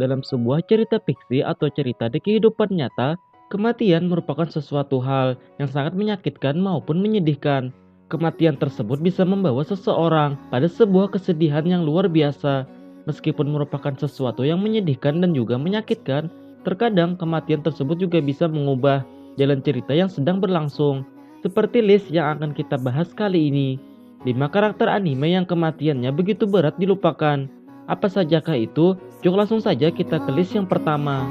Dalam sebuah cerita fiksi atau cerita di kehidupan nyata, kematian merupakan sesuatu hal yang sangat menyakitkan maupun menyedihkan. Kematian tersebut bisa membawa seseorang pada sebuah kesedihan yang luar biasa. Meskipun merupakan sesuatu yang menyedihkan dan juga menyakitkan, terkadang kematian tersebut juga bisa mengubah jalan cerita yang sedang berlangsung. Seperti list yang akan kita bahas kali ini. 5 karakter anime yang kematiannya begitu berat dilupakan. Apa sajakah itu? Yuk langsung saja kita ke list yang pertama.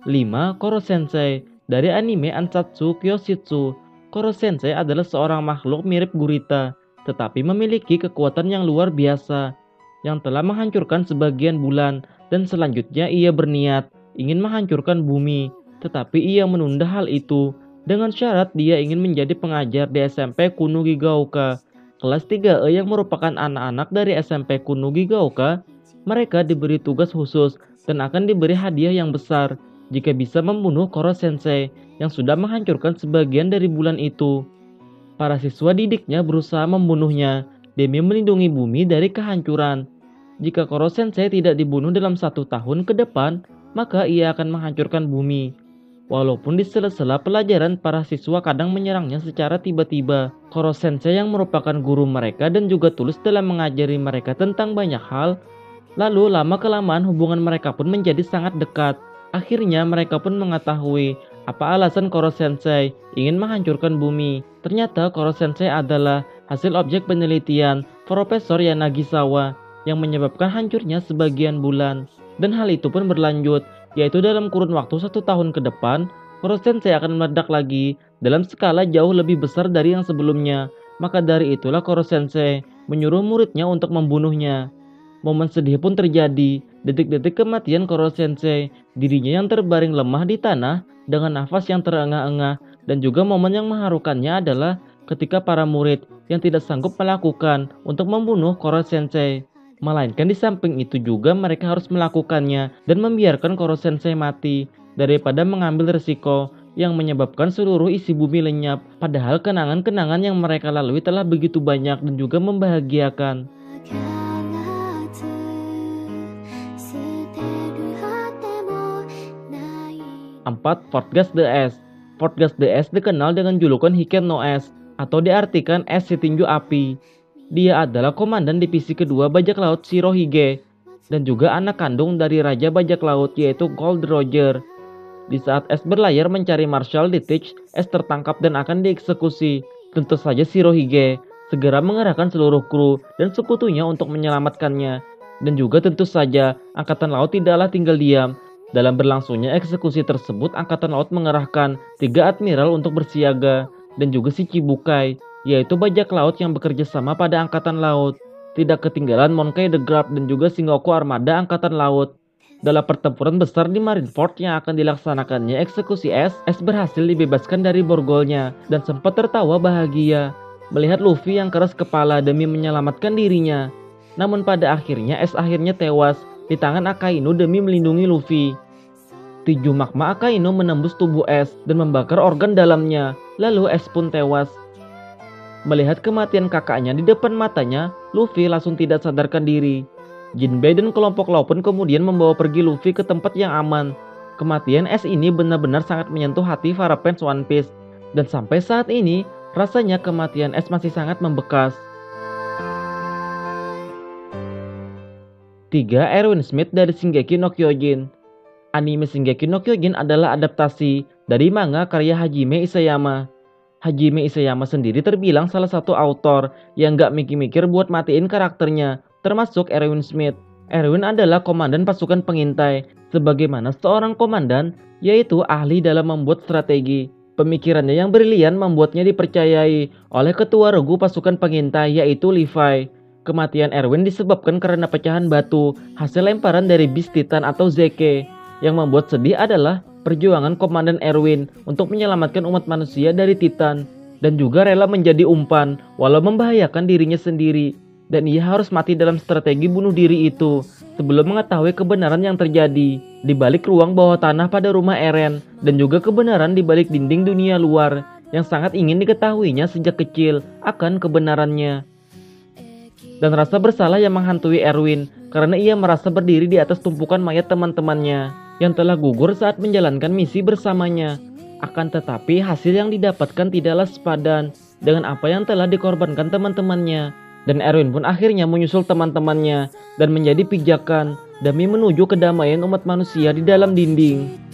5. Koro Sensei. Dari anime Ansatsu Kyoshitsu, Koro Sensei adalah seorang makhluk mirip gurita, tetapi memiliki kekuatan yang luar biasa, yang telah menghancurkan sebagian bulan, dan selanjutnya ia berniat ingin menghancurkan bumi, tetapi ia menunda hal itu, dengan syarat dia ingin menjadi pengajar di SMP Kunugigaoka. Kelas 3E yang merupakan anak-anak dari SMP Kunugigaoka, mereka diberi tugas khusus dan akan diberi hadiah yang besar jika bisa membunuh Koro Sensei yang sudah menghancurkan sebagian dari bulan itu. Para siswa didiknya berusaha membunuhnya demi melindungi bumi dari kehancuran. Jika Koro Sensei tidak dibunuh dalam 1 tahun ke depan, maka ia akan menghancurkan bumi. Walaupun di sela-sela pelajaran, para siswa kadang menyerangnya secara tiba-tiba. Koro Sensei yang merupakan guru mereka dan juga tulus dalam mengajari mereka tentang banyak hal. Lalu lama-kelamaan hubungan mereka pun menjadi sangat dekat. Akhirnya mereka pun mengetahui apa alasan Koro Sensei ingin menghancurkan bumi. Ternyata Koro Sensei adalah hasil objek penelitian Profesor Yanagisawa yang menyebabkan hancurnya sebagian bulan. Dan hal itu pun berlanjut, yaitu dalam kurun waktu 1 tahun ke depan, Koro Sensei akan meledak lagi dalam skala jauh lebih besar dari yang sebelumnya. Maka dari itulah Koro Sensei menyuruh muridnya untuk membunuhnya. Momen sedih pun terjadi, detik-detik kematian Koro Sensei, dirinya yang terbaring lemah di tanah dengan nafas yang terengah-engah, dan juga momen yang mengharukannya adalah ketika para murid yang tidak sanggup melakukan untuk membunuh Koro Sensei. Melainkan di samping itu juga mereka harus melakukannya dan membiarkan Koro Sensei mati daripada mengambil risiko yang menyebabkan seluruh isi bumi lenyap. Padahal kenangan-kenangan yang mereka lalui telah begitu banyak dan juga membahagiakan. 4. Fortgas the S. Fortgas the S dikenal dengan julukan Hiken no S, atau diartikan es si tinju api. Dia adalah komandan divisi kedua bajak laut Shirohige dan juga anak kandung dari Raja Bajak Laut yaitu Gold Roger. Di saat S berlayar mencari Marshall di Teach, S tertangkap dan akan dieksekusi. Tentu saja Shirohige segera mengerahkan seluruh kru dan sekutunya untuk menyelamatkannya. Dan juga tentu saja Angkatan Laut tidaklah tinggal diam. Dalam berlangsungnya eksekusi tersebut, Angkatan Laut mengerahkan 3 admiral untuk bersiaga dan juga si Chibukai, yaitu bajak laut yang bekerja sama pada Angkatan Laut. Tidak ketinggalan Monkey the Guard dan juga Sengoku Armada Angkatan Laut. Dalam pertempuran besar di Marineford yang akan dilaksanakannya eksekusi S berhasil dibebaskan dari borgolnya dan sempat tertawa bahagia melihat Luffy yang keras kepala demi menyelamatkan dirinya. Namun pada akhirnya S akhirnya tewas di tangan Akainu demi melindungi Luffy. Tinju magma Akainu menembus tubuh S dan membakar organ dalamnya, lalu S pun tewas. Melihat kematian kakaknya di depan matanya, Luffy langsung tidak sadarkan diri. Jinbei dan kelompok laut pun kemudian membawa pergi Luffy ke tempat yang aman. Kematian S ini benar-benar sangat menyentuh hati para fans One Piece. Dan sampai saat ini, rasanya kematian S masih sangat membekas. 3. Erwin Smith dari Shingeki no Kyojin. Anime Shingeki no Kyojin adalah adaptasi dari manga karya Hajime Isayama. Hajime Isayama sendiri terbilang salah satu autor yang gak mikir-mikir buat matiin karakternya, termasuk Erwin Smith. Erwin adalah komandan pasukan pengintai. Sebagaimana seorang komandan, yaitu ahli dalam membuat strategi. Pemikirannya yang brilian membuatnya dipercayai oleh ketua regu pasukan pengintai yaitu Levi. Kematian Erwin disebabkan karena pecahan batu hasil lemparan dari Beast Titan atau Zeke. Yang membuat sedih adalah perjuangan Komandan Erwin untuk menyelamatkan umat manusia dari Titan dan juga rela menjadi umpan walau membahayakan dirinya sendiri, dan ia harus mati dalam strategi bunuh diri itu sebelum mengetahui kebenaran yang terjadi di balik ruang bawah tanah pada rumah Eren dan juga kebenaran di balik dinding dunia luar yang sangat ingin diketahuinya sejak kecil akan kebenarannya. dan rasa bersalah yang menghantui Erwin karena ia merasa berdiri di atas tumpukan mayat teman-temannya yang telah gugur saat menjalankan misi bersamanya. Akan tetapi hasil yang didapatkan tidaklah sepadan dengan apa yang telah dikorbankan teman-temannya, dan Erwin pun akhirnya menyusul teman-temannya dan menjadi pijakan demi menuju kedamaian umat manusia di dalam dinding.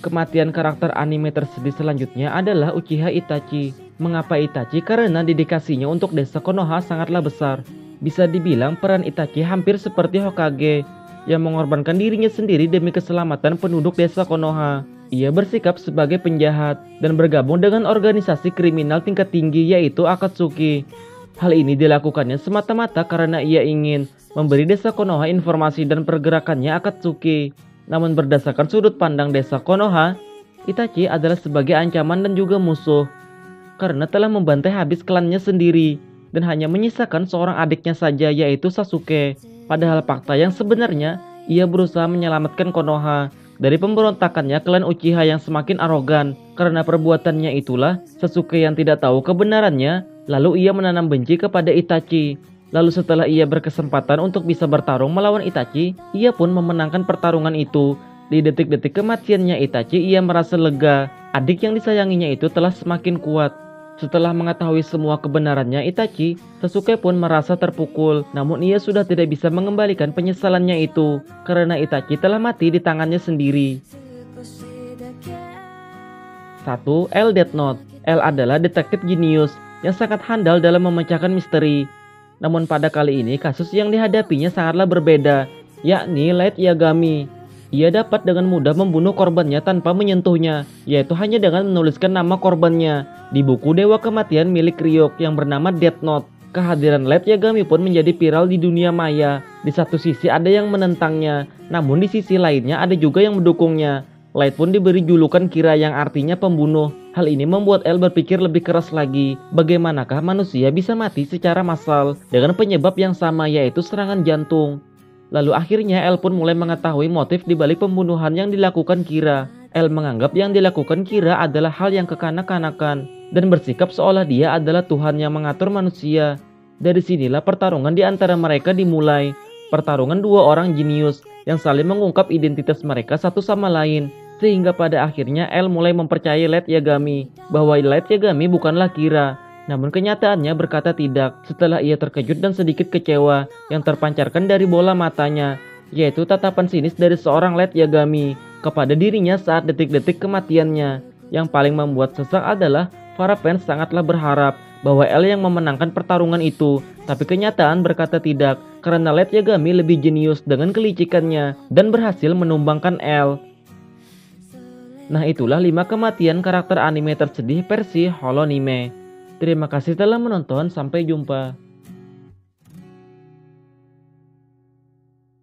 Kematian karakter anime tersedih selanjutnya adalah Uchiha Itachi. Mengapa Itachi? Karena dedikasinya untuk desa Konoha sangatlah besar. Bisa dibilang peran Itachi hampir seperti Hokage yang mengorbankan dirinya sendiri demi keselamatan penduduk desa Konoha. Ia bersikap sebagai penjahat dan bergabung dengan organisasi kriminal tingkat tinggi yaitu Akatsuki. Hal ini dilakukannya semata-mata karena ia ingin memberi desa Konoha informasi dan pergerakannya Akatsuki. Namun berdasarkan sudut pandang desa Konoha, Itachi adalah sebagai ancaman dan juga musuh karena telah membantai habis klannya sendiri dan hanya menyisakan seorang adiknya saja yaitu Sasuke. Padahal fakta yang sebenarnya ia berusaha menyelamatkan Konoha dari pemberontakannya klan Uchiha yang semakin arogan. Karena perbuatannya itulah Sasuke yang tidak tahu kebenarannya lalu ia menanam benci kepada Itachi. Lalu setelah ia berkesempatan untuk bisa bertarung melawan Itachi, ia pun memenangkan pertarungan itu. Di detik-detik kematiannya Itachi, ia merasa lega. Adik yang disayanginya itu telah semakin kuat. Setelah mengetahui semua kebenarannya Itachi, Sasuke pun merasa terpukul. Namun ia sudah tidak bisa mengembalikan penyesalannya itu, karena Itachi telah mati di tangannya sendiri. 1. L. Death Note. L adalah detektif jenius yang sangat handal dalam memecahkan misteri. Namun pada kali ini kasus yang dihadapinya sangatlah berbeda, yakni Light Yagami. Ia dapat dengan mudah membunuh korbannya tanpa menyentuhnya, yaitu hanya dengan menuliskan nama korbannya di buku Dewa Kematian milik Ryuk yang bernama Death Note. Kehadiran Light Yagami pun menjadi viral di dunia maya. Di satu sisi ada yang menentangnya, namun di sisi lainnya ada juga yang mendukungnya. Light pun diberi julukan Kira yang artinya pembunuh. Hal ini membuat L berpikir lebih keras lagi. Bagaimanakah manusia bisa mati secara massal dengan penyebab yang sama yaitu serangan jantung. Lalu akhirnya L pun mulai mengetahui motif di balik pembunuhan yang dilakukan Kira. L menganggap yang dilakukan Kira adalah hal yang kekanak-kanakan dan bersikap seolah dia adalah Tuhan yang mengatur manusia. Dari sinilah pertarungan di antara mereka dimulai. Pertarungan dua orang jenius yang saling mengungkap identitas mereka satu sama lain. Sehingga pada akhirnya L mulai mempercayai Light Yagami bahwa Light Yagami bukanlah Kira. Namun kenyataannya berkata tidak setelah ia terkejut dan sedikit kecewa yang terpancarkan dari bola matanya, yaitu tatapan sinis dari seorang Light Yagami kepada dirinya saat detik-detik kematiannya. Yang paling membuat sesak adalah para fans sangatlah berharap bahwa L yang memenangkan pertarungan itu, tapi kenyataan berkata tidak karena Light Yagami lebih jenius dengan kelicikannya dan berhasil menumbangkan L. Nah itulah 5 kematian karakter anime tersedih versi Holonime. Terima kasih telah menonton, sampai jumpa.